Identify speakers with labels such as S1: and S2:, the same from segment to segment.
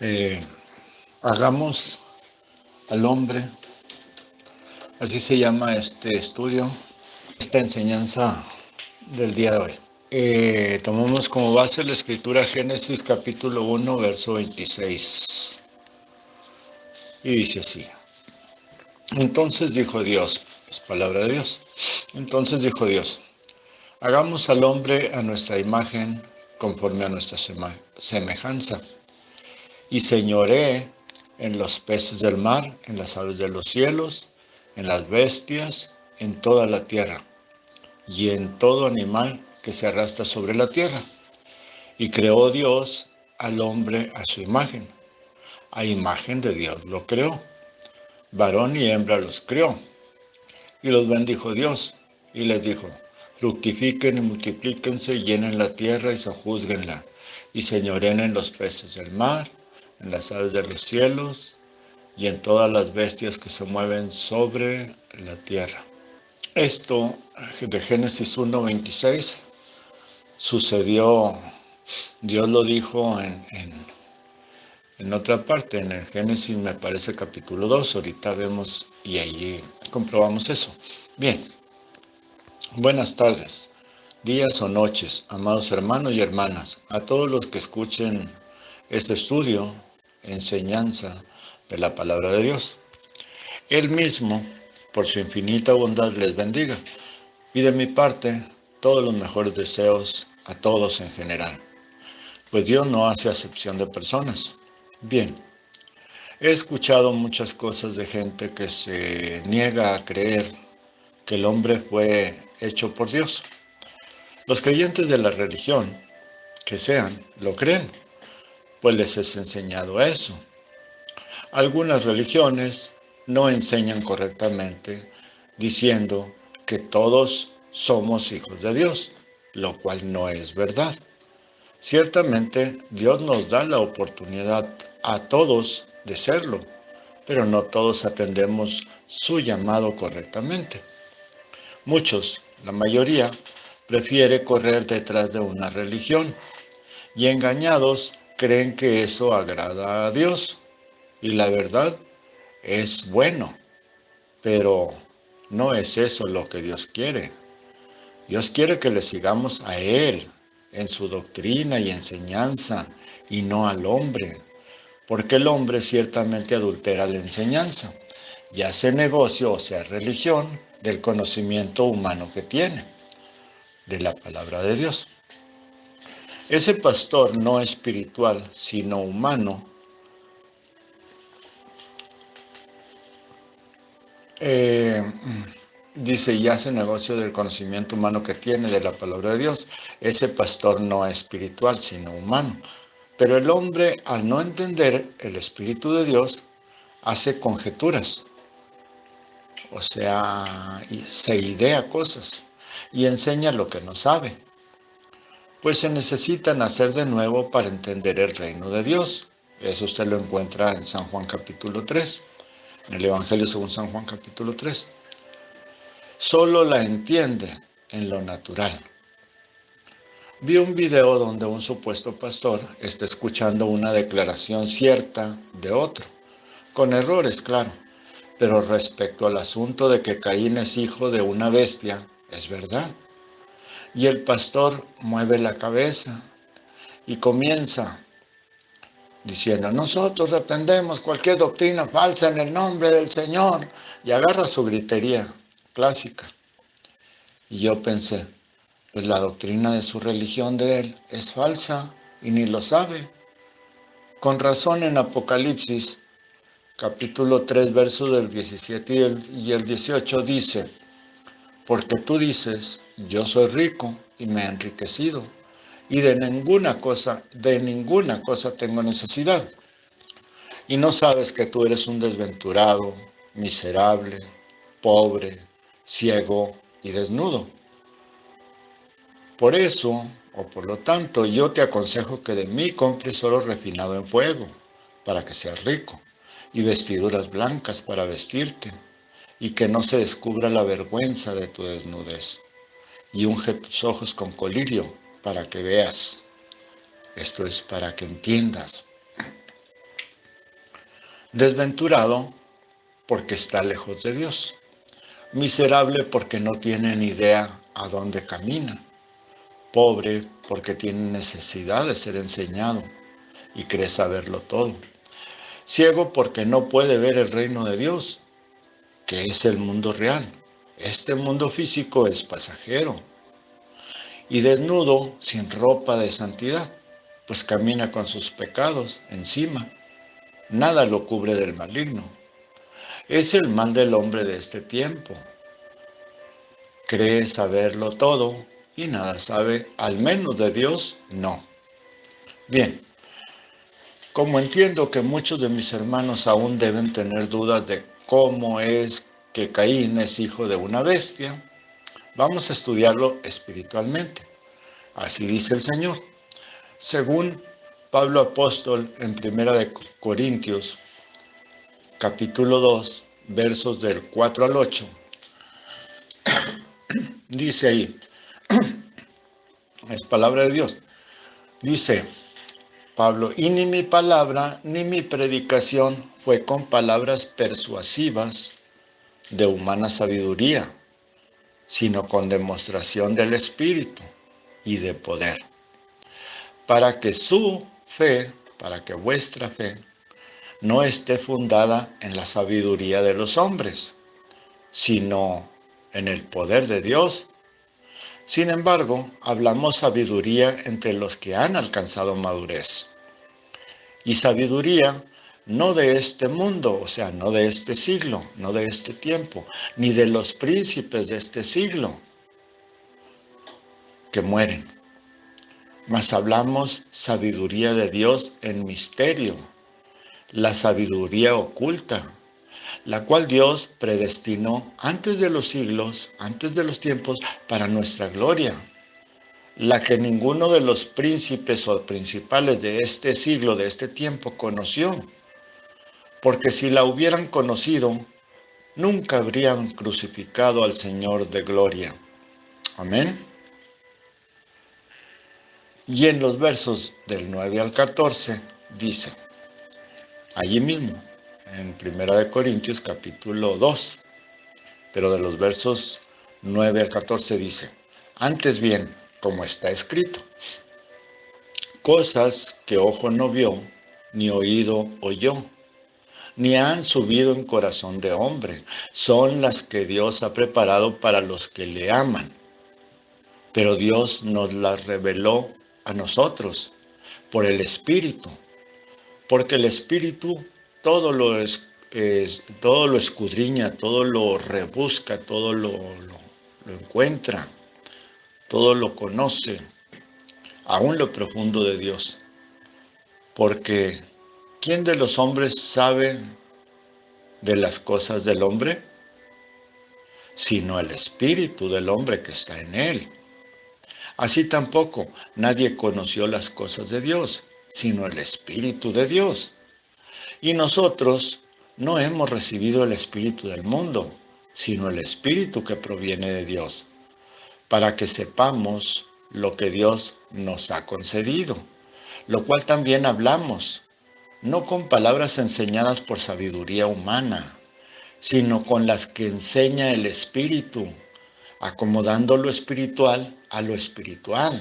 S1: Eh, Hagamos al hombre, así se llama este estudio, esta enseñanza del día de hoy. Tomamos como base la escritura Génesis capítulo 1, verso 26. Y dice así: Entonces dijo Dios, es palabra de Dios, entonces dijo Dios, hagamos al hombre a nuestra imagen, conforme a nuestra semejanza, y señoree en los peces del mar, en las aves de los cielos, en las bestias, en toda la tierra, y en todo animal que se arrastra sobre la tierra. Y creó Dios al hombre a su imagen. A imagen de Dios lo creó. Varón y hembra los creó. Y los bendijo Dios, y les dijo: fructifiquen y multiplíquense, y llenen la tierra y sojúzguenla, y señoreen en los peces del mar, en las aves de los cielos, y en todas las bestias que se mueven sobre la tierra. Esto de Génesis 1:26 sucedió, Dios lo dijo en otra parte, en el Génesis me parece capítulo 2, ahorita vemos y allí comprobamos eso. Bien, buenas tardes, días o noches, amados hermanos y hermanas, a todos los que escuchen este estudio, enseñanza de la palabra de Dios. Él mismo, por su infinita bondad, les bendiga. Y de mi parte, todos los mejores deseos a todos en general, pues Dios no hace acepción de personas. Bien, he escuchado muchas cosas de gente que se niega a creer que el hombre fue hecho por Dios. Los creyentes de la religión, que sean, lo creen, pues les es enseñado eso. Algunas religiones no enseñan correctamente, diciendo que todos somos hijos de Dios, lo cual no es verdad. Ciertamente, Dios nos da la oportunidad a todos de serlo, pero no todos atendemos su llamado correctamente. Muchos, la mayoría, prefiere correr detrás de una religión y engañados creen que eso agrada a Dios. Y la verdad es bueno, pero no es eso lo que Dios quiere. Dios quiere que le sigamos a Él en su doctrina y enseñanza y no al hombre, porque el hombre ciertamente adultera la enseñanza y hace negocio, o sea, religión, del conocimiento humano que tiene, de la palabra de Dios. Ese pastor no espiritual, sino humano, dice, y hace negocio del conocimiento humano que tiene de la palabra de Dios. Ese pastor no es espiritual, sino humano. Pero el hombre, al no entender el Espíritu de Dios, hace conjeturas. O sea, se idea cosas y enseña lo que no sabe. Pues se necesita nacer de nuevo para entender el reino de Dios. Eso usted lo encuentra en San Juan capítulo 3, en el Evangelio según San Juan capítulo 3. Solo la entiende en lo natural. Vi un video donde un supuesto pastor está escuchando una declaración cierta de otro, con errores, claro, pero respecto al asunto de que Caín es hijo de una bestia, es verdad. Y el pastor mueve la cabeza y comienza diciendo: nosotros reprendemos cualquier doctrina falsa en el nombre del Señor, y agarra su gritería clásica. Y yo pensé, pues la doctrina de su religión de él es falsa y ni lo sabe. Con razón en Apocalipsis, capítulo 3, versos del 17 y el 18 dice: porque tú dices, yo soy rico y me he enriquecido, y de ninguna cosa tengo necesidad. Y no sabes que tú eres un desventurado, miserable, pobre, ciego y desnudo. Por eso, o por lo tanto, yo te aconsejo que de mí compres oro refinado en fuego, para que seas rico, y vestiduras blancas para vestirte, y que no se descubra la vergüenza de tu desnudez. Y unge tus ojos con colirio, para que veas. Esto es para que entiendas. Desventurado porque está lejos de Dios. Miserable porque no tiene ni idea a dónde camina. Pobre porque tiene necesidad de ser enseñado y cree saberlo todo. Ciego porque no puede ver el reino de Dios, que es el mundo real. Este mundo físico es pasajero. Y desnudo, sin ropa de santidad, pues camina con sus pecados encima. Nada lo cubre del maligno. Es el mal del hombre de este tiempo. Cree saberlo todo y nada sabe, al menos de Dios, no. Bien, como entiendo que muchos de mis hermanos aún deben tener dudas de cómo es que Caín es hijo de una bestia, vamos a estudiarlo espiritualmente. Así dice el Señor. Según Pablo Apóstol en 1 de Corintios, capítulo 2, versos del 4 al 8, dice ahí, es palabra de Dios, dice Pablo, y ni mi palabra ni mi predicación fue con palabras persuasivas de humana sabiduría, sino con demostración del Espíritu y de poder, para que vuestra fe no esté fundada en la sabiduría de los hombres, sino en el poder de Dios. Sin embargo, hablamos sabiduría entre los que han alcanzado madurez. Y sabiduría no de este mundo, o sea, no de este siglo, no de este tiempo, ni de los príncipes de este siglo que mueren. Mas hablamos sabiduría de Dios en misterio, la sabiduría oculta, la cual Dios predestinó antes de los siglos, antes de los tiempos, para nuestra gloria, la que ninguno de los príncipes o principales de este siglo, de este tiempo, conoció, porque si la hubieran conocido, nunca habrían crucificado al Señor de gloria. Amén. Y en los versos del 9 al 14 dice, allí mismo, en 1 de Corintios capítulo 2, pero de los versos 9 al 14 dice, antes bien, como está escrito, cosas que ojo no vio, ni oído oyó, ni han subido en corazón de hombre, son las que Dios ha preparado para los que le aman. Pero Dios nos las reveló a nosotros por el Espíritu, porque el Espíritu todo lo escudriña, todo lo rebusca, todo lo encuentra, todo lo conoce, aún lo profundo de Dios. Porque ¿quién de los hombres sabe de las cosas del hombre? Sino el Espíritu del hombre que está en él. Así tampoco nadie conoció las cosas de Dios, sino el Espíritu de Dios. Y nosotros no hemos recibido el Espíritu del mundo, sino el Espíritu que proviene de Dios, para que sepamos lo que Dios nos ha concedido, lo cual también hablamos, no con palabras enseñadas por sabiduría humana, sino con las que enseña el Espíritu, acomodando lo espiritual a lo espiritual.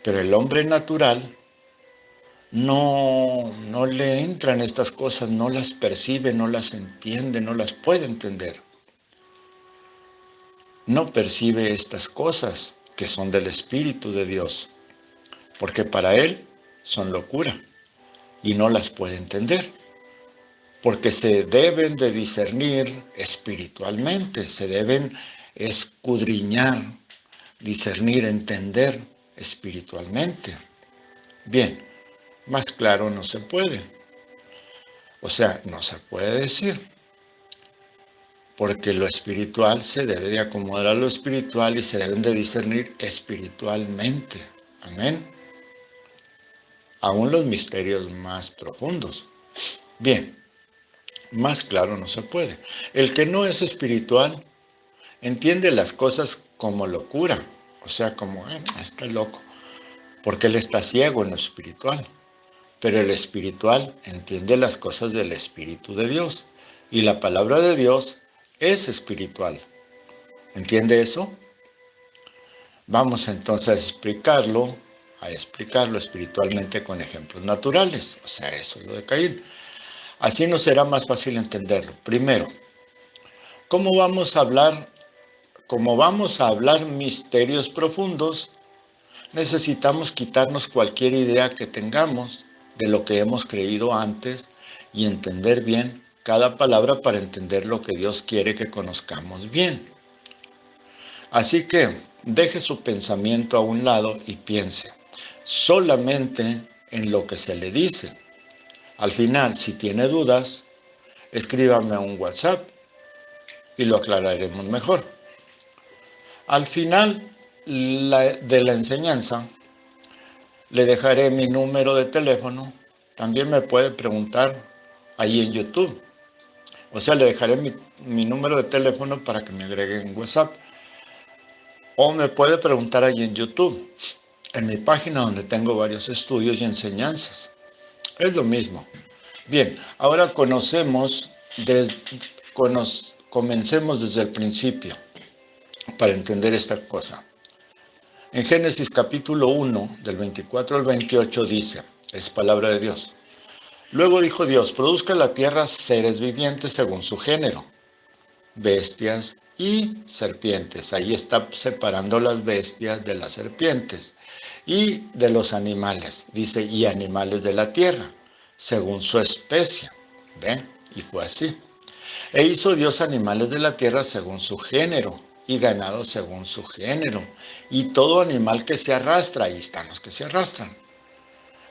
S1: Pero el hombre natural no le entran estas cosas, no las percibe, no las entiende, no las puede entender. No percibe estas cosas que son del Espíritu de Dios, porque para él son locura y no las puede entender, porque se deben de discernir espiritualmente, se deben escudriñar, discernir, entender espiritualmente. Bien, más claro no se puede. O sea, no se puede decir. Porque lo espiritual se debe de acomodar a lo espiritual y se deben de discernir espiritualmente. Amén. Aún los misterios más profundos. Bien, más claro no se puede. El que no es espiritual entiende las cosas como locura. O sea, como, está loco. Porque él está ciego en lo espiritual. pero el espiritual entiende las cosas del Espíritu de Dios. Y la palabra de Dios es espiritual. ¿Entiende eso? Vamos entonces a explicarlo espiritualmente con ejemplos naturales. O sea, eso es lo de Caín. Así nos será más fácil entenderlo. Primero, ¿cómo vamos a hablar misterios profundos? Necesitamos quitarnos cualquier idea que tengamos de lo que hemos creído antes y entender bien cada palabra para entender lo que Dios quiere que conozcamos bien. Así que deje su pensamiento a un lado y piense solamente en lo que se le dice. Al final, si tiene dudas, escríbame a un WhatsApp y lo aclararemos mejor. Al final de la enseñanza, le dejaré mi número de teléfono. También me puede preguntar ahí en YouTube. O sea, le dejaré mi número de teléfono para que me agregue en WhatsApp. O me puede preguntar ahí en YouTube, en mi página donde tengo varios estudios y enseñanzas. Es lo mismo. Bien, ahora comencemos desde el principio para entender esta cosa. En Génesis capítulo 1, del 24 al 28 dice, es palabra de Dios. Luego dijo Dios, produzca la tierra seres vivientes según su género, bestias y serpientes. Ahí está separando las bestias de las serpientes y de los animales. Dice, y animales de la tierra, según su especie. ¿Ven? Y fue así. E hizo Dios animales de la tierra según su género, y ganado según su género, y todo animal que se arrastra, ahí están los que se arrastran.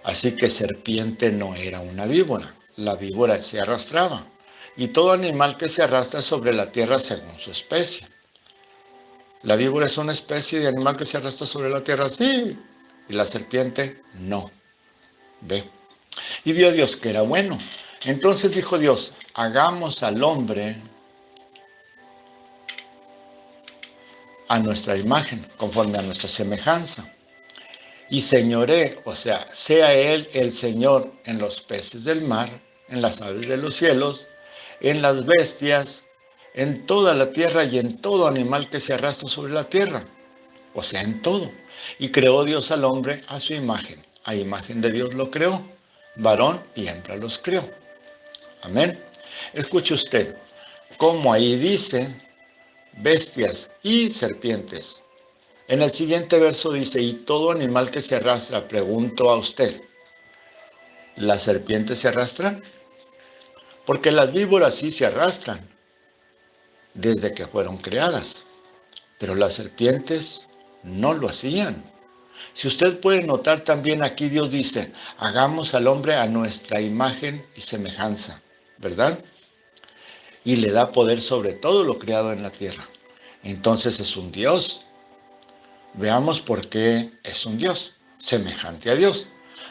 S1: Así que serpiente no era una víbora, la víbora se arrastraba, y todo animal que se arrastra sobre la tierra según su especie. ¿La víbora es una especie de animal que se arrastra sobre la tierra? Sí, y la serpiente no. ¿Ve? Y vio Dios que era bueno. Entonces dijo Dios, hagamos al hombre a nuestra imagen, conforme a nuestra semejanza. Y señoree, o sea, sea él el Señor en los peces del mar, en las aves de los cielos, en las bestias, en toda la tierra y en todo animal que se arrastra sobre la tierra. O sea, en todo. Y creó Dios al hombre a su imagen. A imagen de Dios lo creó. Varón y hembra los creó. Amén. Escuche usted, como ahí dice, bestias y serpientes. En el siguiente verso dice, y todo animal que se arrastra, pregunto a usted, ¿las serpientes se arrastran? Porque las víboras sí se arrastran desde que fueron creadas, pero las serpientes no lo hacían. Si usted puede notar también aquí Dios dice, hagamos al hombre a nuestra imagen y semejanza, ¿verdad? Y le da poder sobre todo lo creado en la tierra. Entonces es un Dios. Veamos por qué es un Dios, semejante a Dios.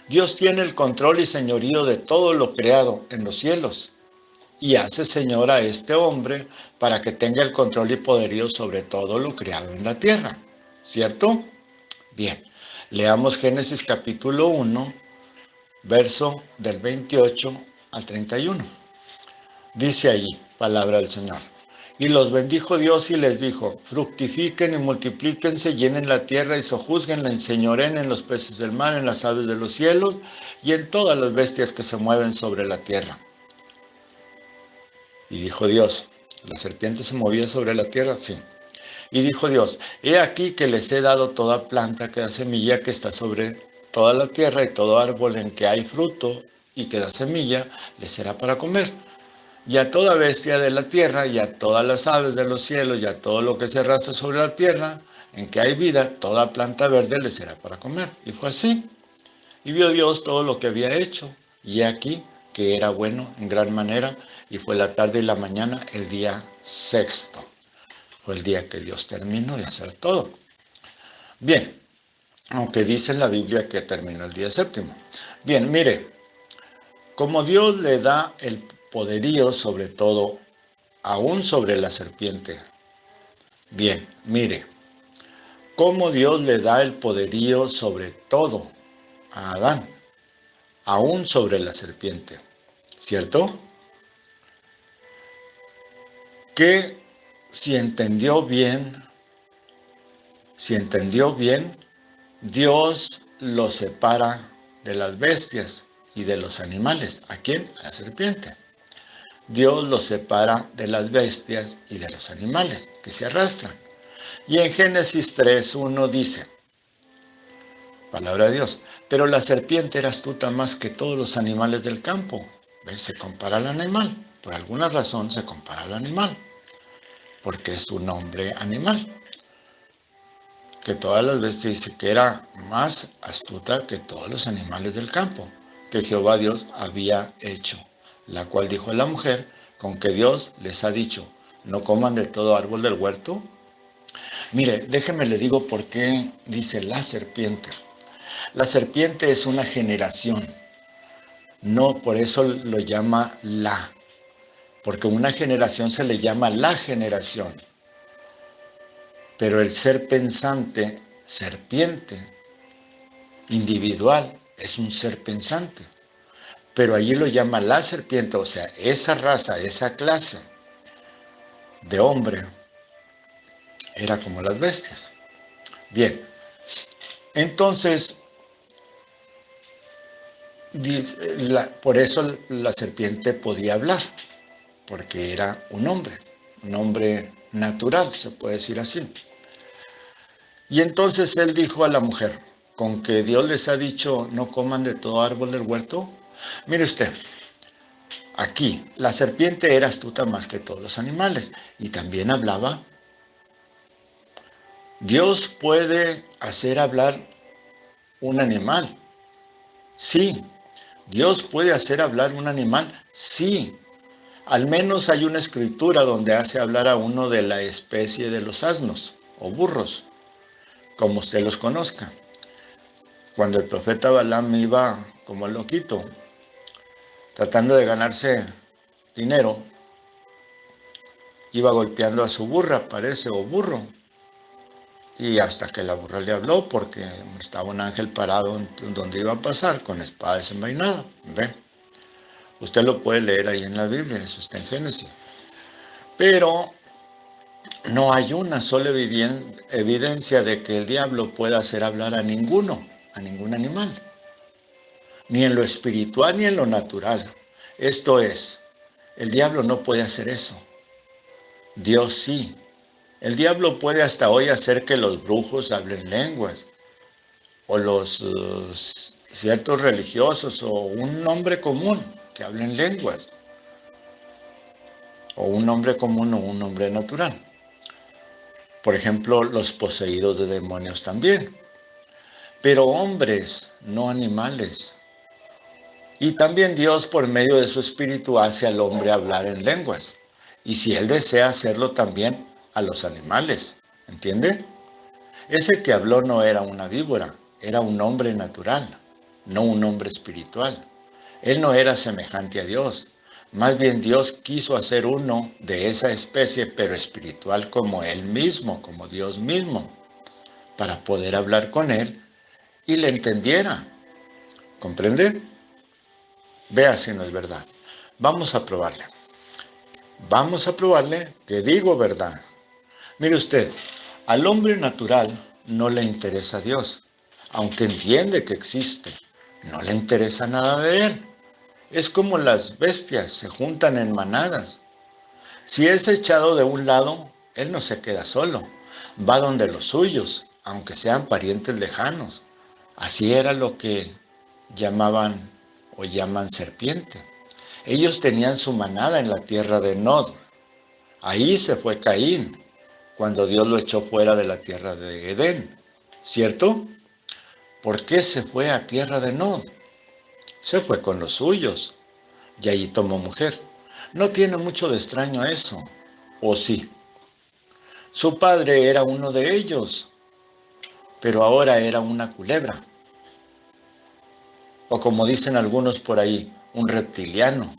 S1: Dios tiene el control y señorío de todo lo creado en los cielos y hace Señor a este hombre para que tenga el control y poderío sobre todo lo creado en la tierra. ¿Cierto? Bien, leamos Génesis capítulo 1, verso del 28 al 31. Dice allí, palabra del Señor. Y los bendijo Dios y les dijo, fructifiquen y multiplíquense, llenen la tierra y sojuzguenla, enseñoren en los peces del mar, en las aves de los cielos y en todas las bestias que se mueven sobre la tierra. Y dijo Dios, ¿la serpiente se movía sobre la tierra? Sí. Y dijo Dios, he aquí que les he dado toda planta que da semilla que está sobre toda la tierra y todo árbol en que hay fruto y que da semilla, les será para comer. Y a toda bestia de la tierra, y a todas las aves de los cielos, y a todo lo que se arrastra sobre la tierra, en que hay vida, toda planta verde les será para comer. Y fue así. Y vio Dios todo lo que había hecho, y he aquí que era bueno en gran manera, y fue la tarde y la mañana el día sexto. Fue el día que Dios terminó de hacer todo. Bien, aunque dice en la Biblia que terminó el día séptimo. Bien, mire, como Dios le da el poderío sobre todo, aún sobre la serpiente. Bien, mire, cómo Dios le da el poderío sobre todo a Adán, aún sobre la serpiente, ¿cierto? Que si entendió bien, Dios lo separa de las bestias y de los animales. ¿A quién? A la serpiente. Dios lo separa de las bestias y de los animales que se arrastran. Y en Génesis 3:1 dice, palabra de Dios, pero la serpiente era astuta más que todos los animales del campo. ¿Ves? Se compara al animal. Por alguna razón se compara al animal, porque es un hombre animal. Que todas las veces dice que era más astuta que todos los animales del campo, que Jehová Dios había hecho, la cual dijo a la mujer, con que Dios les ha dicho, no coman de todo árbol del huerto. Mire, déjeme le digo por qué dice la serpiente. La serpiente es una generación, no por eso lo llama la, porque una generación se le llama la generación. Pero el ser pensante, serpiente, individual, es un ser pensante. Pero allí lo llama la serpiente, o sea, esa raza, esa clase de hombre era como las bestias. Bien, entonces, por eso la serpiente podía hablar, porque era un hombre natural, se puede decir así. Y entonces él dijo a la mujer, con que Dios les ha dicho no coman de todo árbol del huerto. Mire usted, aquí la serpiente era astuta más que todos los animales y también hablaba. Dios puede hacer hablar un animal. Sí. Dios puede hacer hablar un animal. Sí. Al menos hay una escritura donde hace hablar a uno de la especie de los asnos o burros, como usted los conozca. Cuando el profeta Balaam iba como loquito, tratando de ganarse dinero, iba golpeando a su burra, parece, o burro, y hasta que la burra le habló, porque estaba un ángel parado donde iba a pasar, con espada desenvainada. ¿Ve? Usted lo puede leer ahí en la Biblia, eso está en Génesis. Pero no hay una sola evidencia de que el diablo pueda hacer hablar a ningún animal. Ni en lo espiritual ni en lo natural. Esto es, el diablo no puede hacer eso. Dios sí. El diablo puede hasta hoy hacer que los brujos hablen lenguas, o los ciertos religiosos, o un hombre común que hablen lenguas, o un hombre común o un hombre natural. Por ejemplo, los poseídos de demonios también. Pero hombres, no animales. Y también Dios, por medio de su espíritu, hace al hombre hablar en lenguas. Y si él desea hacerlo también a los animales, ¿entiende? Ese que habló no era una víbora, era un hombre natural, no un hombre espiritual. Él no era semejante a Dios. Más bien Dios quiso hacer uno de esa especie, pero espiritual como él mismo, como Dios mismo, para poder hablar con él y le entendiera. ¿Comprende? Vea si no es verdad. Vamos a probarle. Vamos a probarle que digo verdad. Mire usted, al hombre natural no le interesa Dios, aunque entiende que existe. No le interesa nada de él. Es como las bestias, se juntan en manadas. Si es echado de un lado, él no se queda solo. Va donde los suyos, aunque sean parientes lejanos. Así era lo que llamaban o llaman serpiente. Ellos tenían su manada en la tierra de Nod. Ahí se fue Caín, cuando Dios lo echó fuera de la tierra de Edén. ¿Cierto? ¿Por qué se fue a tierra de Nod? Se fue con los suyos y allí tomó mujer. No tiene mucho de extraño eso, ¿o sí? Su padre era uno de ellos, pero ahora era una culebra. O como dicen algunos por ahí, un reptiliano.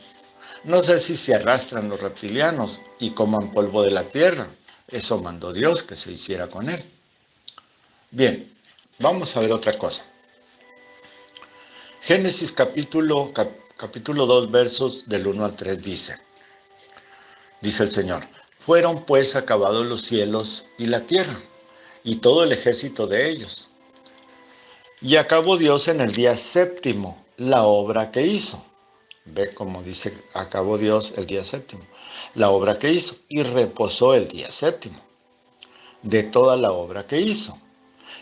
S1: No sé si se arrastran los reptilianos y coman polvo de la tierra. Eso mandó Dios que se hiciera con él. Bien, vamos a ver otra cosa. Génesis capítulo 2, versos del 1 al 3 dice el Señor: fueron pues acabados los cielos y la tierra, y todo el ejército de ellos. Y acabó Dios en el día séptimo la obra que hizo. Ve cómo dice, acabó Dios el día séptimo, la obra que hizo, y reposó el día séptimo de toda la obra que hizo.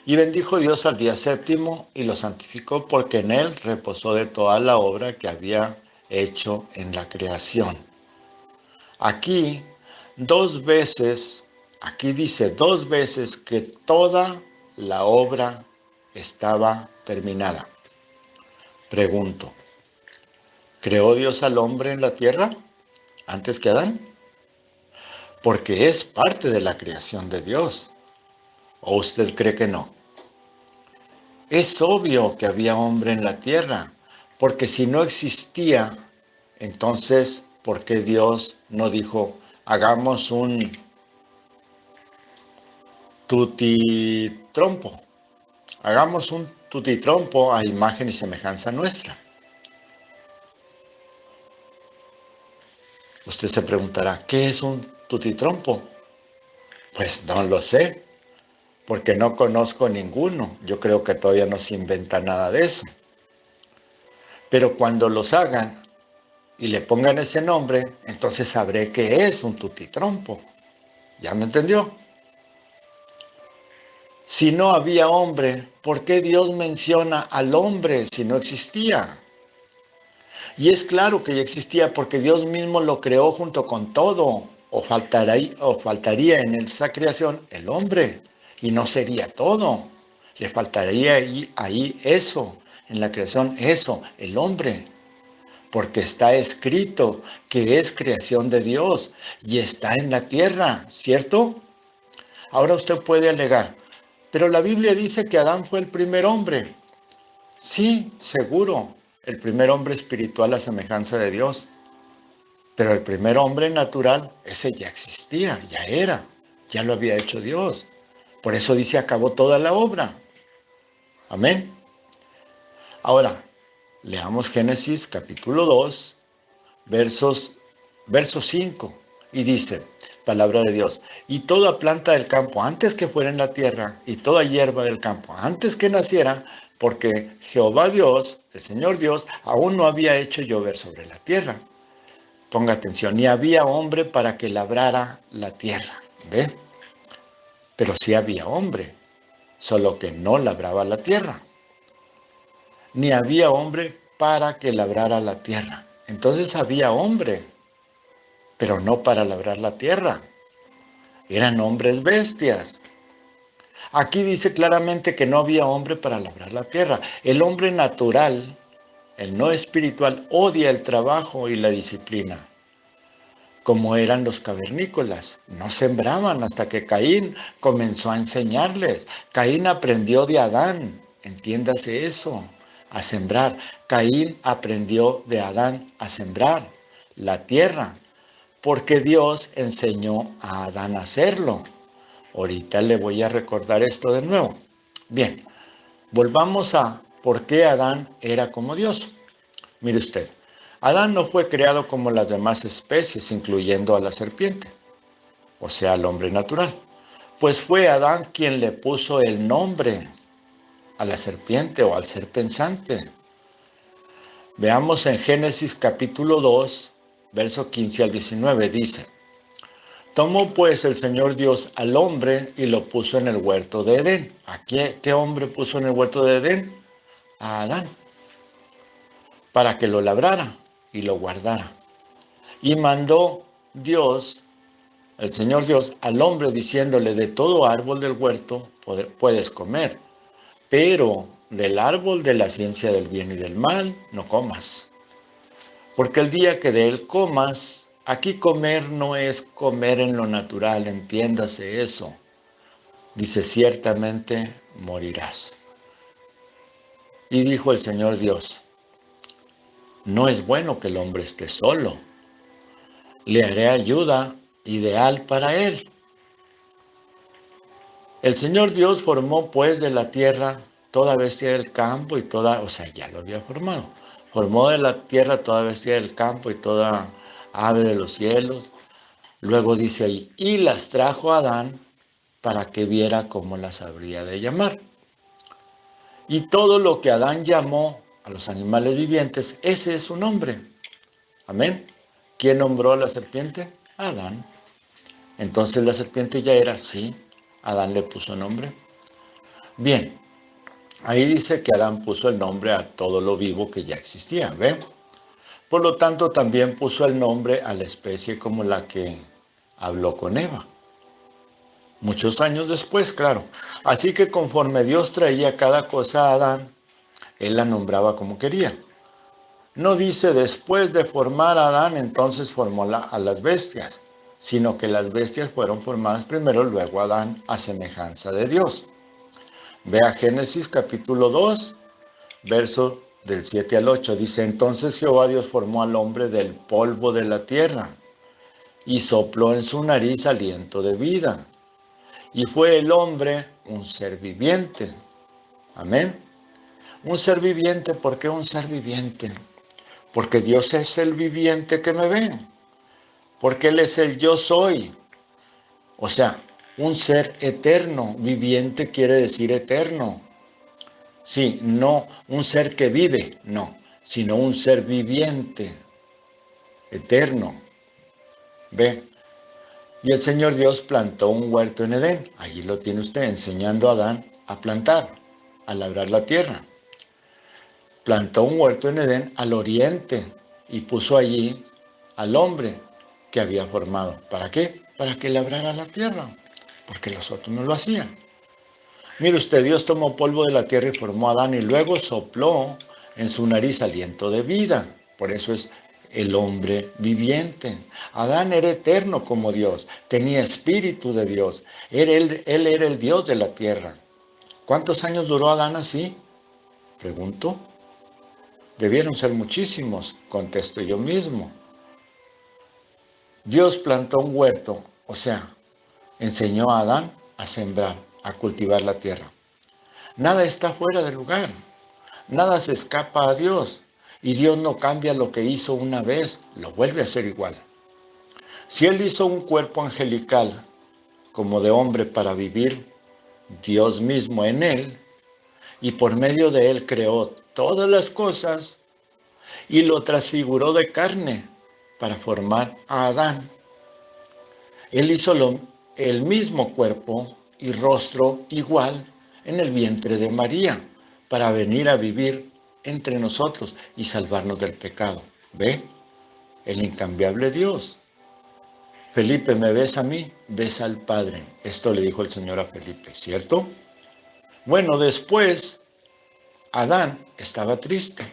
S1: Y bendijo Dios al día séptimo y lo santificó, porque en él reposó de toda la obra que había hecho en la creación. Aquí dice dos veces que toda la obra estaba terminada. Pregunto, ¿creó Dios al hombre en la tierra antes que Adán? Porque es parte de la creación de Dios. ¿O usted cree que no? Es obvio que había hombre en la tierra, porque si no existía, entonces, ¿por qué Dios no dijo, hagamos un tutitrompo? Hagamos un tutitrompo a imagen y semejanza nuestra. Usted se preguntará, ¿qué es un tutitrompo? Pues no lo sé, porque no conozco ninguno. Yo creo que todavía no se inventa nada de eso. Pero cuando los hagan y le pongan ese nombre, entonces sabré qué es un tutitrompo. ¿Ya me entendió? Si no había hombre, ¿por qué Dios menciona al hombre si no existía? Y es claro que ya existía, porque Dios mismo lo creó junto con todo. O faltaría en esa creación el hombre, y no sería todo. Le faltaría ahí eso, en la creación eso, el hombre. Porque está escrito que es creación de Dios y está en la tierra, ¿cierto? Ahora usted puede alegar, pero la Biblia dice que Adán fue el primer hombre. Sí, seguro, el primer hombre espiritual a semejanza de Dios. Pero el primer hombre natural, ese ya existía, ya lo había hecho Dios. Por eso dice, acabó toda la obra. Amén. Ahora, leamos Génesis capítulo 2, verso 5, y dice, palabra de Dios: y toda planta del campo antes que fuera en la tierra, y toda hierba del campo antes que naciera, porque Jehová Dios, el Señor Dios, aún no había hecho llover sobre la tierra. Ponga atención, ni había hombre para que labrara la tierra, ¿ve? Pero sí había hombre, solo que no labraba la tierra. Ni había hombre para que labrara la tierra. Entonces había hombre, pero no para labrar la tierra. Eran hombres bestias. Aquí dice claramente que no había hombre para labrar la tierra. El hombre natural, el no espiritual, odia el trabajo y la disciplina. Como eran los cavernícolas, no sembraban hasta que Caín comenzó a enseñarles. Caín aprendió de Adán, entiéndase eso, a sembrar. Caín aprendió de Adán a sembrar la tierra, porque Dios enseñó a Adán a hacerlo. Ahorita le voy a recordar esto de nuevo. Bien, volvamos a por qué Adán era como Dios. Mire usted, Adán no fue creado como las demás especies, incluyendo a la serpiente, o sea, al hombre natural. Pues fue Adán quien le puso el nombre a la serpiente o al ser pensante. Veamos en Génesis capítulo 2, verso 15 al 19, dice: tomó pues el Señor Dios al hombre y lo puso en el huerto de Edén. ¿A qué hombre puso en el huerto de Edén? A Adán, para que lo labrara y lo guardara. Y mandó Dios, el Señor Dios, al hombre diciéndole: de todo árbol del huerto puedes comer, pero del árbol de la ciencia del bien y del mal no comas. Porque el día que de él comas, aquí comer no es comer en lo natural, entiéndase eso. Dice, ciertamente morirás. Y dijo el Señor Dios: no es bueno que el hombre esté solo. Le haré ayuda ideal para él. El Señor Dios formó pues de la tierra toda bestia del campo y toda, o sea, ya lo había formado. Formó de la tierra toda bestia del campo y toda ave de los cielos. Luego dice ahí, y las trajo a Adán para que viera cómo las habría de llamar. Y todo lo que Adán llamó a los animales vivientes, ese es su nombre. Amén. ¿Quién nombró a la serpiente? Adán. Entonces la serpiente ya era, sí, Adán le puso nombre. Bien, ahí dice que Adán puso el nombre a todo lo vivo que ya existía, ¿ve? Por lo tanto, también puso el nombre a la especie como la que habló con Eva. Muchos años después, claro. Así que conforme Dios traía cada cosa a Adán, él la nombraba como quería. No dice después de formar a Adán, entonces formó a las bestias, sino que las bestias fueron formadas primero, luego Adán a semejanza de Dios. Vea Génesis capítulo 2, verso del 7 al 8. Dice, entonces Jehová Dios formó al hombre del polvo de la tierra y sopló en su nariz aliento de vida. Y fue el hombre un ser viviente. Amén. Un ser viviente, ¿por qué un ser viviente? Porque Dios es el viviente que me ve. Porque Él es el yo soy. O sea, un ser eterno. Viviente quiere decir eterno. Sí, no un ser que vive, no, sino un ser viviente, eterno. ¿Ve? Y el Señor Dios plantó un huerto en Edén. Allí lo tiene usted, enseñando a Adán a plantar, a labrar la tierra. Plantó un huerto en Edén al oriente y puso allí al hombre que había formado. ¿Para qué? Para que labrara la tierra, porque los otros no lo hacían. Mire usted, Dios tomó polvo de la tierra y formó a Adán y luego sopló en su nariz aliento de vida. Por eso es el hombre viviente. Adán era eterno como Dios, tenía espíritu de Dios. Él era el Dios de la tierra. ¿Cuántos años duró Adán así? Pregunto. Debieron ser muchísimos, contesto yo mismo. Dios plantó un huerto, o sea, enseñó a Adán a sembrar, a cultivar la tierra. Nada está fuera de lugar, nada se escapa a Dios, y Dios no cambia lo que hizo una vez, lo vuelve a hacer igual. Si Él hizo un cuerpo angelical como de hombre para vivir, Dios mismo en Él, y por medio de Él creó todas las cosas, y lo transfiguró de carne para formar a Adán. Él hizo el mismo cuerpo y rostro igual en el vientre de María para venir a vivir entre nosotros y salvarnos del pecado. ¿Ve? El incambiable Dios. Felipe, ¿me ves a mí? Ves al Padre. Esto le dijo el Señor a Felipe, ¿cierto? Bueno, después Adán estaba triste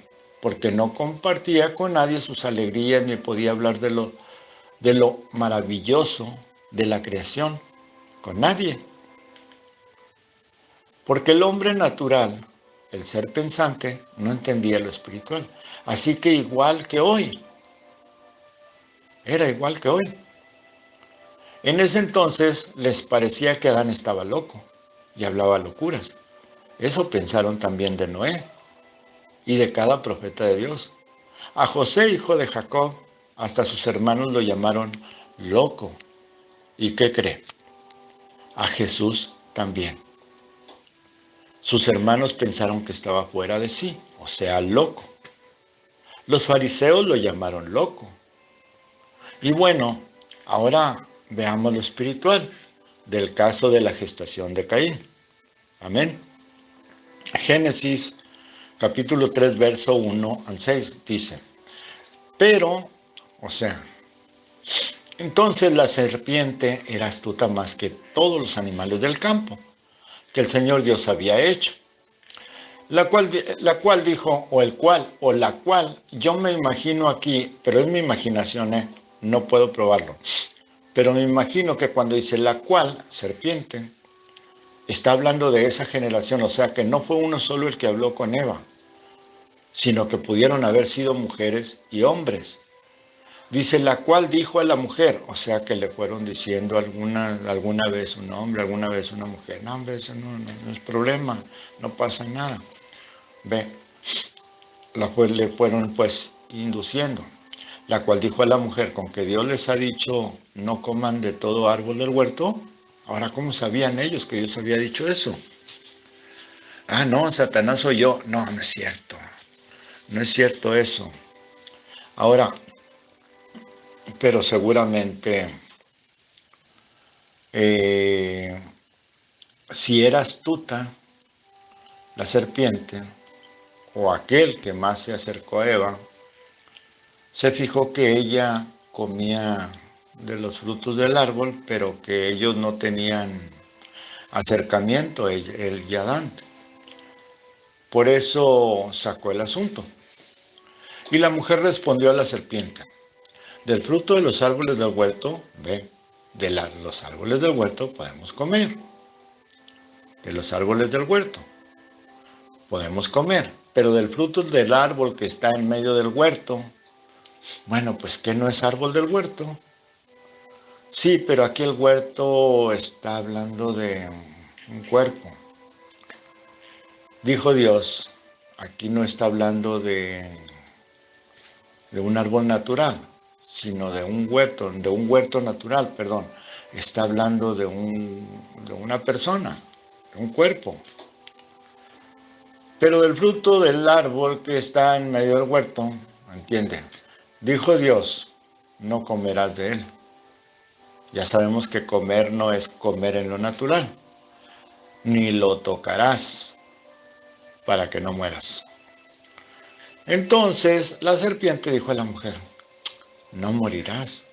S1: porque no compartía con nadie sus alegrías ni podía hablar de lo maravilloso de la creación con nadie. Porque el hombre natural, el ser pensante, no entendía lo espiritual. Así que igual que hoy, era igual que hoy. En ese entonces les parecía que Adán estaba loco y hablaba locuras. Eso pensaron también de Noé y de cada profeta de Dios. A José, hijo de Jacob, hasta sus hermanos lo llamaron loco. ¿Y qué cree? A Jesús también. Sus hermanos pensaron que estaba fuera de sí, o sea, loco. Los fariseos lo llamaron loco. Y bueno, ahora veamos lo espiritual del caso de la gestación de Caín. Amén. Génesis capítulo 3, verso 1 al 6 dice, pero, o sea, entonces la serpiente era astuta más que todos los animales del campo que el Señor Dios había hecho. La cual dijo, o el cual, o la cual, yo me imagino aquí, pero es mi imaginación, no puedo probarlo, pero me imagino que cuando dice la cual, serpiente, está hablando de esa generación, o sea que no fue uno solo el que habló con Eva, sino que pudieron haber sido mujeres y hombres. Dice, la cual dijo a la mujer, o sea que le fueron diciendo alguna vez un hombre, alguna vez una mujer, no, hombre, eso no es problema, no pasa nada. Ve, le fueron pues induciendo, la cual dijo a la mujer, con que Dios les ha dicho, no coman de todo árbol del huerto. Ahora, ¿cómo sabían ellos que Dios había dicho eso? Ah, no, Satanás soy yo. No, no es cierto. No es cierto eso. Ahora, pero seguramente, si era astuta la serpiente, o aquel que más se acercó a Eva, se fijó que ella comía de los frutos del árbol, pero que ellos no tenían acercamiento, él y Adán. Por eso sacó el asunto. Y la mujer respondió a la serpiente, del fruto de los árboles del huerto, ve, los árboles del huerto podemos comer. De los árboles del huerto podemos comer. Pero del fruto del árbol que está en medio del huerto, bueno, pues ¿qué no es árbol del huerto? Sí, pero aquí el huerto está hablando de un cuerpo. Dijo Dios, aquí no está hablando de un árbol natural, sino de un huerto natural, perdón. Está hablando de una persona, de un cuerpo. Pero del fruto del árbol que está en medio del huerto, ¿entiende? Dijo Dios, no comerás de él. Ya sabemos que comer no es comer en lo natural, ni lo tocarás para que no mueras. Entonces la serpiente dijo a la mujer, no morirás.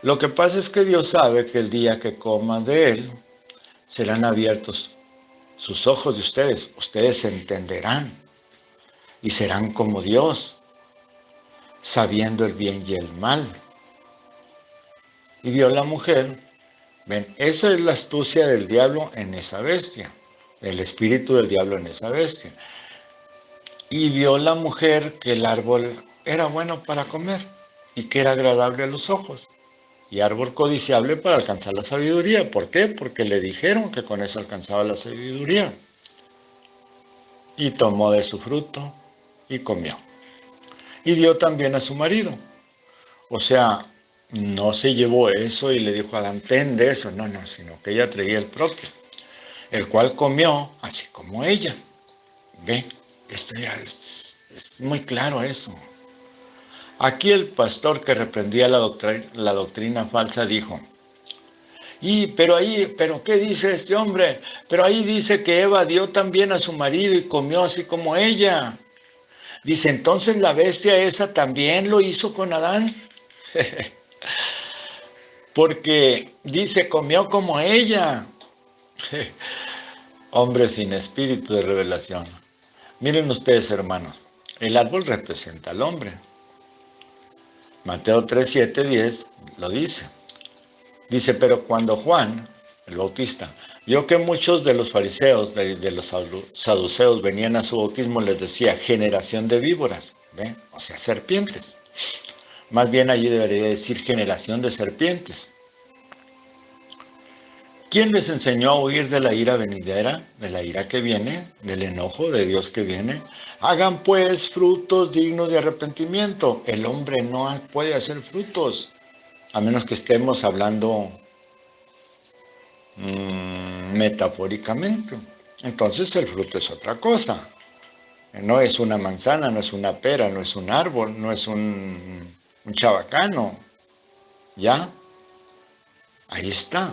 S1: Lo que pasa es que Dios sabe que el día que comas de él, serán abiertos sus ojos de ustedes. Ustedes entenderán y serán como Dios, sabiendo el bien y el mal. Y vio la mujer, ven, esa es la astucia del diablo en esa bestia, el espíritu del diablo en esa bestia. Y vio la mujer que el árbol era bueno para comer y que era agradable a los ojos. Y árbol codiciable para alcanzar la sabiduría. ¿Por qué? Porque le dijeron que con eso alcanzaba la sabiduría. Y tomó de su fruto y comió. Y dio también a su marido. O sea, no se llevó eso y le dijo a Adán, ten de eso. No, sino que ella traía el propio. El cual comió así como ella. ¿Ve? Esto ya es muy claro eso. Aquí el pastor que reprendía la doctrina falsa dijo, pero ¿qué dice este hombre? Pero ahí dice que Eva dio también a su marido y comió así como ella. Dice, entonces la bestia esa también lo hizo con Adán. Porque dice, comió como ella. Hombre sin espíritu de revelación. Miren ustedes, hermanos, el árbol representa al hombre. Mateo 3, 7, 10 lo dice. Dice, pero cuando Juan, el Bautista, vio que muchos de los fariseos, de los saduceos, venían a su bautismo, les decía, generación de víboras, ¿ve? O sea, serpientes. Más bien allí debería decir generación de serpientes. ¿Quién les enseñó a huir de la ira venidera, de la ira que viene, del enojo de Dios que viene? Hagan pues frutos dignos de arrepentimiento. El hombre no puede hacer frutos, a menos que estemos hablando metafóricamente. Entonces el fruto es otra cosa. No es una manzana, no es una pera, no es un árbol, no es un chabacano. ¿Ya? Ahí está.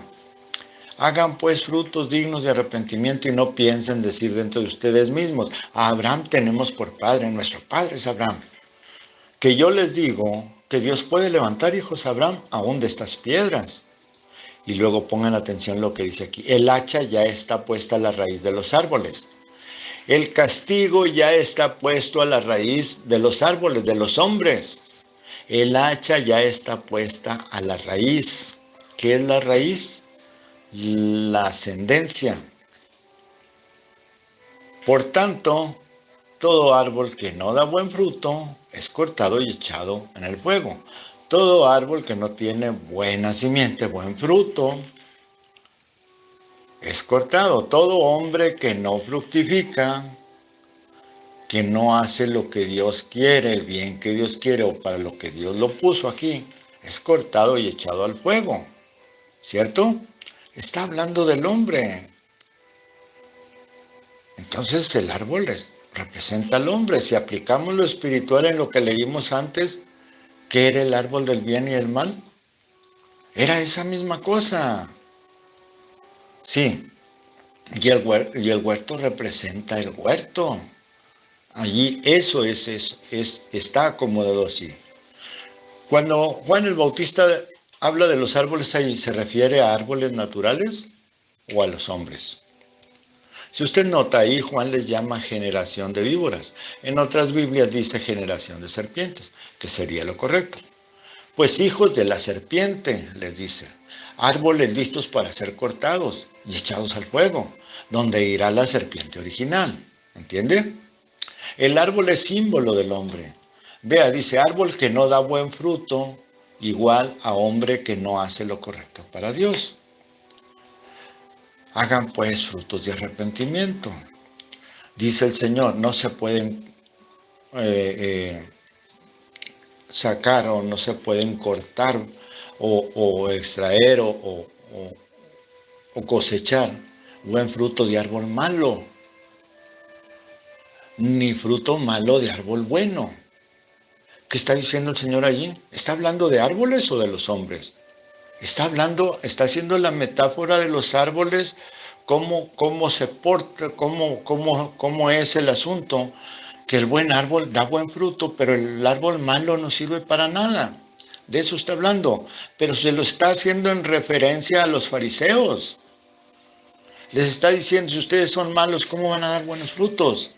S1: Hagan pues frutos dignos de arrepentimiento y no piensen decir dentro de ustedes mismos, a Abraham tenemos por padre, nuestro padre es Abraham. Que yo les digo que Dios puede levantar hijos a Abraham aún de estas piedras. Y luego pongan atención lo que dice aquí. El hacha ya está puesta a la raíz de los árboles. El castigo ya está puesto a la raíz de los árboles, de los hombres. El hacha ya está puesta a la raíz. ¿Qué es la raíz? La ascendencia. Por tanto, todo árbol que no da buen fruto es cortado y echado en el fuego. Todo árbol que no tiene buena simiente, buen fruto, es cortado. Todo hombre que no fructifica, que no hace lo que Dios quiere, el bien que Dios quiere o para lo que Dios lo puso aquí, es cortado y echado al fuego. ¿Cierto? Está hablando del hombre. Entonces el árbol representa al hombre. Si aplicamos lo espiritual en lo que leímos antes, ¿qué era el árbol del bien y el mal? Era esa misma cosa. Sí, y el huerto representa el huerto. Allí eso está acomodado así. Cuando Juan el Bautista habla de los árboles ahí, ¿se refiere a árboles naturales o a los hombres? Si usted nota ahí, Juan les llama generación de víboras. En otras Biblias dice generación de serpientes, que sería lo correcto. Pues hijos de la serpiente, les dice, árboles listos para ser cortados y echados al fuego, donde irá la serpiente original. ¿Entiende? El árbol es símbolo del hombre. Vea, dice, árbol que no da buen fruto, igual a hombre que no hace lo correcto para Dios. Hagan pues frutos de arrepentimiento. Dice el Señor, no se pueden sacar o no se pueden cortar o extraer o cosechar buen fruto de árbol malo, ni fruto malo de árbol bueno. ¿Qué está diciendo el Señor allí? ¿Está hablando de árboles o de los hombres? Está haciendo la metáfora de los árboles, cómo se porta, cómo es el asunto, que el buen árbol da buen fruto, pero el árbol malo no sirve para nada. De eso está hablando, pero se lo está haciendo en referencia a los fariseos. Les está diciendo, si ustedes son malos, ¿cómo van a dar buenos frutos?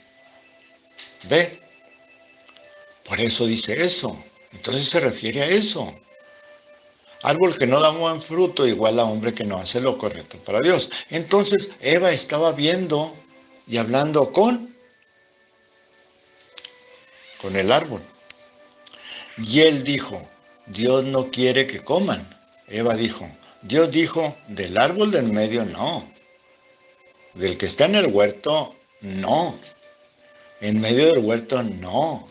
S1: ¿Ve? Por eso dice eso. Entonces se refiere a eso. Árbol que no da buen fruto igual a hombre que no hace lo correcto para Dios. Entonces Eva estaba viendo y hablando con el árbol. Y él dijo, Dios no quiere que coman. Eva dijo, Dios dijo, del árbol del medio no. Del que está en el huerto, no. En medio del huerto, no.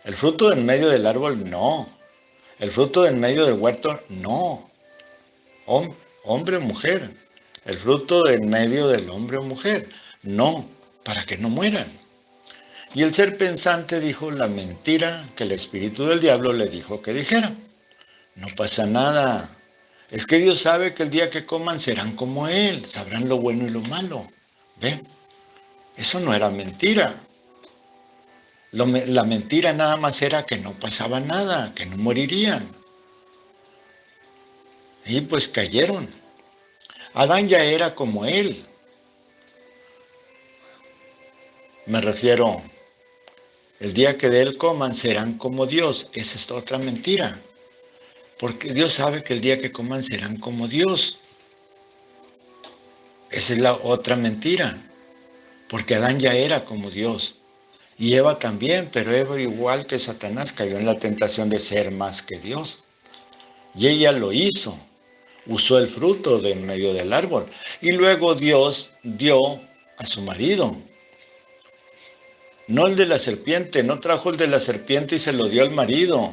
S1: El fruto del medio del árbol, no. El fruto del medio del huerto, no. Hombre o mujer. El fruto del medio del hombre o mujer, no. Para que no mueran. Y el ser pensante dijo la mentira que el espíritu del diablo le dijo que dijera. No pasa nada. Es que Dios sabe que el día que coman serán como Él, sabrán lo bueno y lo malo. ¿Ve? Eso no era mentira. La mentira nada más era que no pasaba nada, que no morirían. Y pues cayeron. Adán ya era como Él. Me refiero, el día que de Él coman serán como Dios. Esa es otra mentira. Porque Dios sabe que el día que coman serán como Dios. Esa es la otra mentira. Porque Adán ya era como Dios. Y Eva también, pero Eva igual que Satanás cayó en la tentación de ser más que Dios. Y ella lo hizo. Usó el fruto de en medio del árbol. Y luego Dios dio a su marido. No el de la serpiente, no trajo el de la serpiente y se lo dio al marido,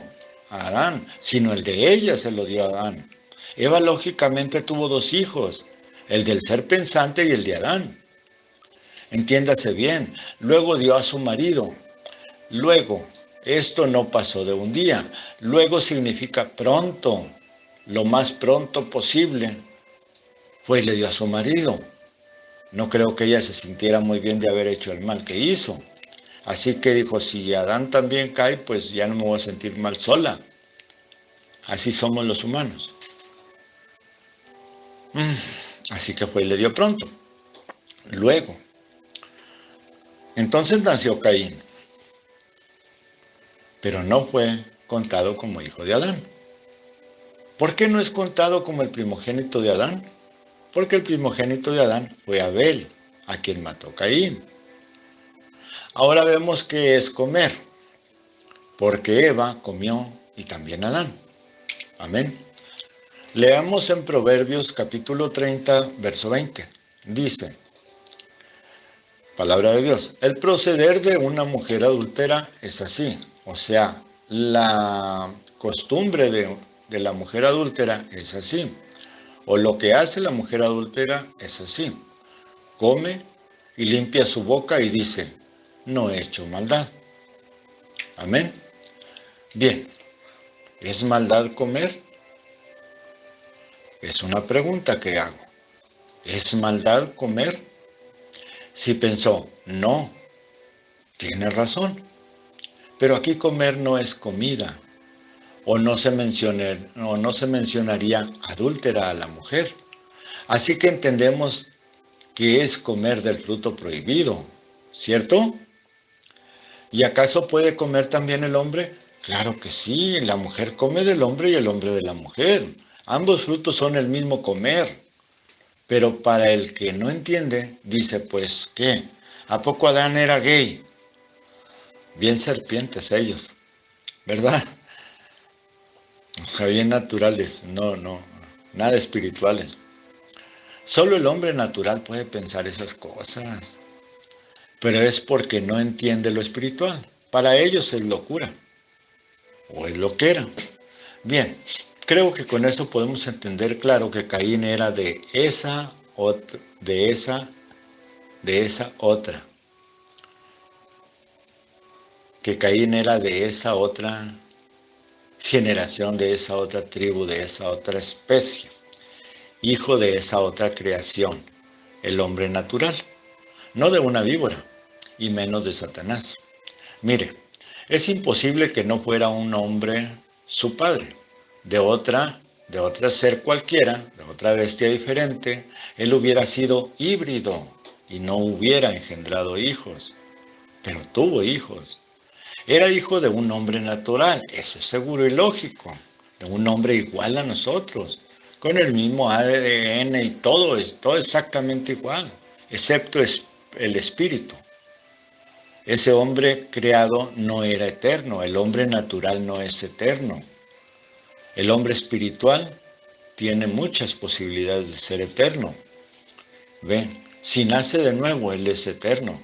S1: a Adán, sino el de ella se lo dio a Adán. Eva lógicamente tuvo dos hijos, el del ser pensante y el de Adán. Entiéndase bien, luego dio a su marido. Luego, esto no pasó de un día. Luego significa pronto, lo más pronto posible. Fue y le dio a su marido. No creo que ella se sintiera muy bien de haber hecho el mal que hizo. Así que dijo, si Adán también cae, pues ya no me voy a sentir mal sola. Así somos los humanos. Así que fue y le dio pronto. Luego. Entonces nació Caín. Pero no fue contado como hijo de Adán. ¿Por qué no es contado como el primogénito de Adán? Porque el primogénito de Adán fue Abel, a quien mató Caín. Ahora vemos qué es comer, porque Eva comió y también Adán. Amén. Leamos en Proverbios capítulo 30, verso 20. Dice, palabra de Dios, el proceder de una mujer adúltera es así. O sea, la costumbre de la mujer adúltera es así. O lo que hace la mujer adúltera es así. Come y limpia su boca y dice, no he hecho maldad. Amén. Bien, ¿es maldad comer? Es una pregunta que hago. ¿Es maldad comer? Si pensó, no, tiene razón. Pero aquí comer no es comida, o no se mencionaría adúltera a la mujer. Así que entendemos que es comer del fruto prohibido, ¿cierto? ¿Y acaso puede comer también el hombre? Claro que sí, la mujer come del hombre y el hombre de la mujer. Ambos frutos son el mismo comer. Pero para el que no entiende, dice, pues, ¿qué? ¿A poco Adán era gay? Bien serpientes ellos, ¿verdad? Bien naturales, no, nada espirituales. Solo el hombre natural puede pensar esas cosas, pero es porque no entiende lo espiritual. Para ellos es locura, o es loquera. Bien, creo que con eso podemos entender claro que Caín era de esa otra. Que Caín era de esa otra generación, de esa otra tribu, de esa otra especie, hijo de esa otra creación, el hombre natural, no de una víbora, y menos de Satanás. Mire, es imposible que no fuera un hombre su padre, de otra ser cualquiera, de otra bestia diferente, él hubiera sido híbrido y no hubiera engendrado hijos, pero tuvo hijos. Era hijo de un hombre natural, eso es seguro y lógico, de un hombre igual a nosotros, con el mismo ADN y todo exactamente igual, excepto el espíritu. Ese hombre creado no era eterno, el hombre natural no es eterno. El hombre espiritual tiene muchas posibilidades de ser eterno. ¿Ven? Si nace de nuevo, él es eterno.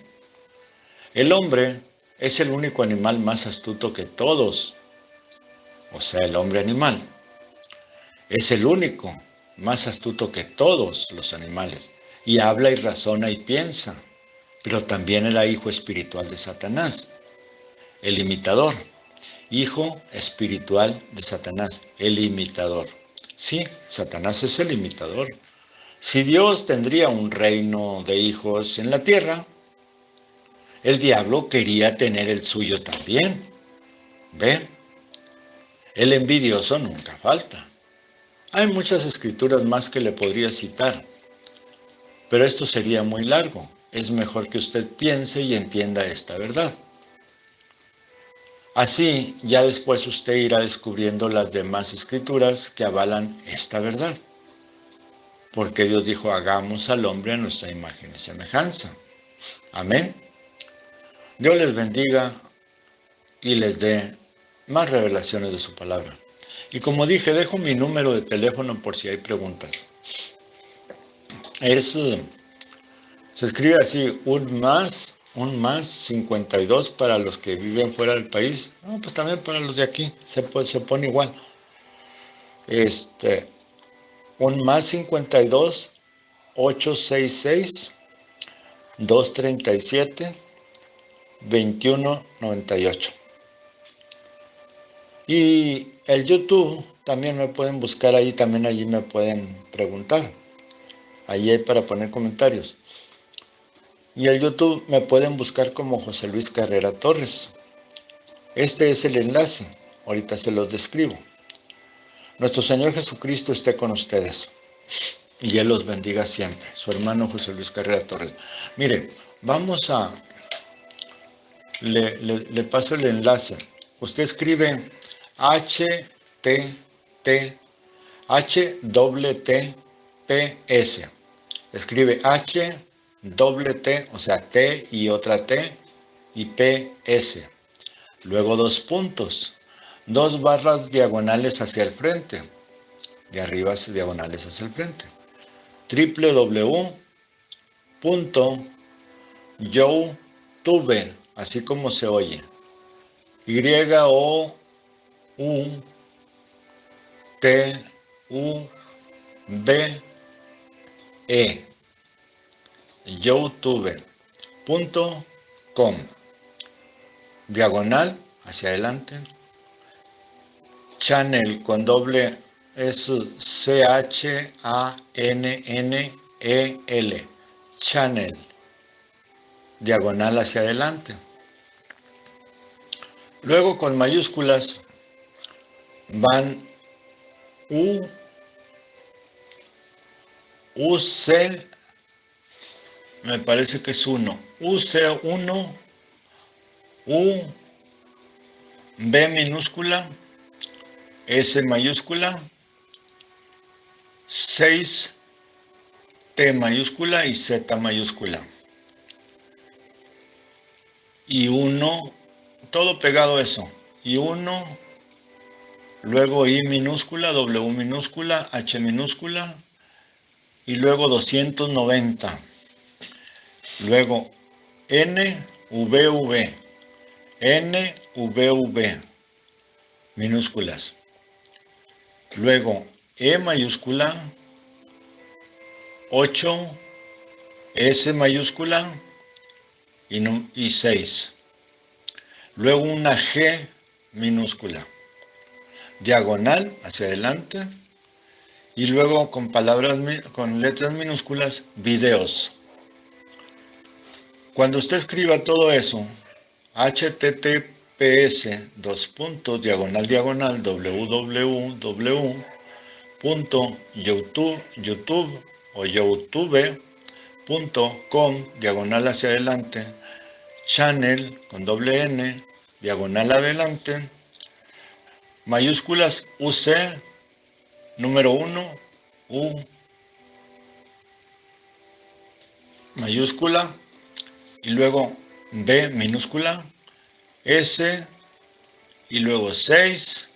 S1: El hombre es el único animal más astuto que todos, o sea, el hombre animal. Es el único más astuto que todos los animales, y habla y razona y piensa, pero también era hijo espiritual de Satanás, el imitador, hijo espiritual de Satanás, el imitador. Sí, Satanás es el imitador. Si Dios tendría un reino de hijos en la tierra, el diablo quería tener el suyo también. ¿Ven? El envidioso nunca falta. Hay muchas escrituras más que le podría citar, pero esto sería muy largo. Es mejor que usted piense y entienda esta verdad. Así, ya después usted irá descubriendo las demás escrituras que avalan esta verdad. Porque Dios dijo, hagamos al hombre a nuestra imagen y semejanza. Amén. Dios les bendiga y les dé más revelaciones de su palabra. Y como dije, dejo mi número de teléfono por si hay preguntas. Se escribe así, un más 52 para los que viven fuera del país. No, pues también para los de aquí, se pone igual. Un más 52 866 237 2198. Y el YouTube también me pueden buscar ahí, también allí me pueden preguntar. Allí hay para poner comentarios. Y el YouTube me pueden buscar como José Luis Carrera Torres. Este es el enlace, ahorita se los describo. Nuestro Señor Jesucristo esté con ustedes y Él los bendiga siempre. Su hermano José Luis Carrera Torres. Mire, vamos a... Le paso el enlace. Usted escribe HTTPS. Escribe HTT, o sea, T y otra T, y PS. Luego 2 puntos, 2 barras diagonales hacia el frente, de arriba diagonales hacia el frente. www.youtube, así como se oye. YOUTUVE, youtube.com, diagonal hacia adelante. Channel con doble es CHANNEL, channel, diagonal hacia adelante. Luego con mayúsculas van UC, me parece que es 1, UC1, B minúscula, S mayúscula, 6, T mayúscula y Z mayúscula. Y 1, todo pegado eso. Y 1, luego I minúscula, W minúscula, H minúscula, y luego 290. Luego NVV, NVV, minúsculas. Luego E mayúscula, 8, S mayúscula y 6. Luego una G minúscula, diagonal hacia adelante, y luego con letras minúsculas, videos. Cuando usted escriba todo eso, https diagonal www.youtube o youtube.com diagonal hacia adelante, channel con doble N diagonal adelante, mayúsculas UC, número 1, U mayúscula, y luego B minúscula, S, y luego 6,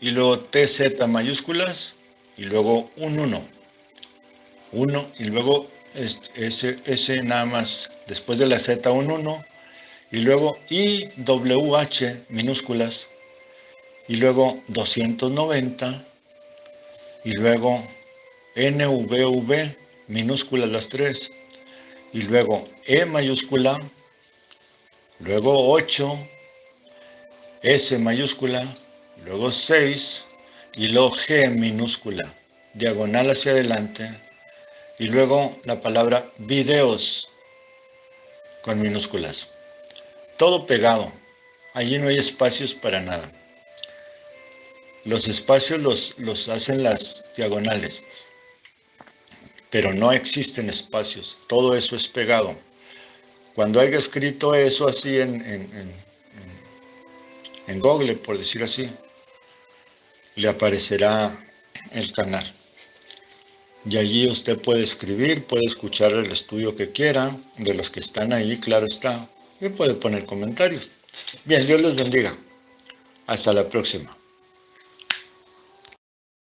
S1: y luego TZ mayúsculas, y luego un 1, y luego S nada más, después de la Z un 1, y luego IWH minúsculas, y luego 290, y luego NVV minúsculas las 3, y luego E mayúscula, luego 8, S mayúscula, luego 6, y luego G minúscula, diagonal hacia adelante, y luego la palabra videos con minúsculas. Todo pegado, allí no hay espacios para nada. Los espacios los hacen las diagonales, pero no existen espacios, todo eso es pegado. Cuando haya escrito eso así en Google, por decir así, le aparecerá el canal. Y allí usted puede escribir, puede escuchar el estudio que quiera, de los que están ahí, claro está, y puede poner comentarios. Bien, Dios les bendiga. Hasta la próxima.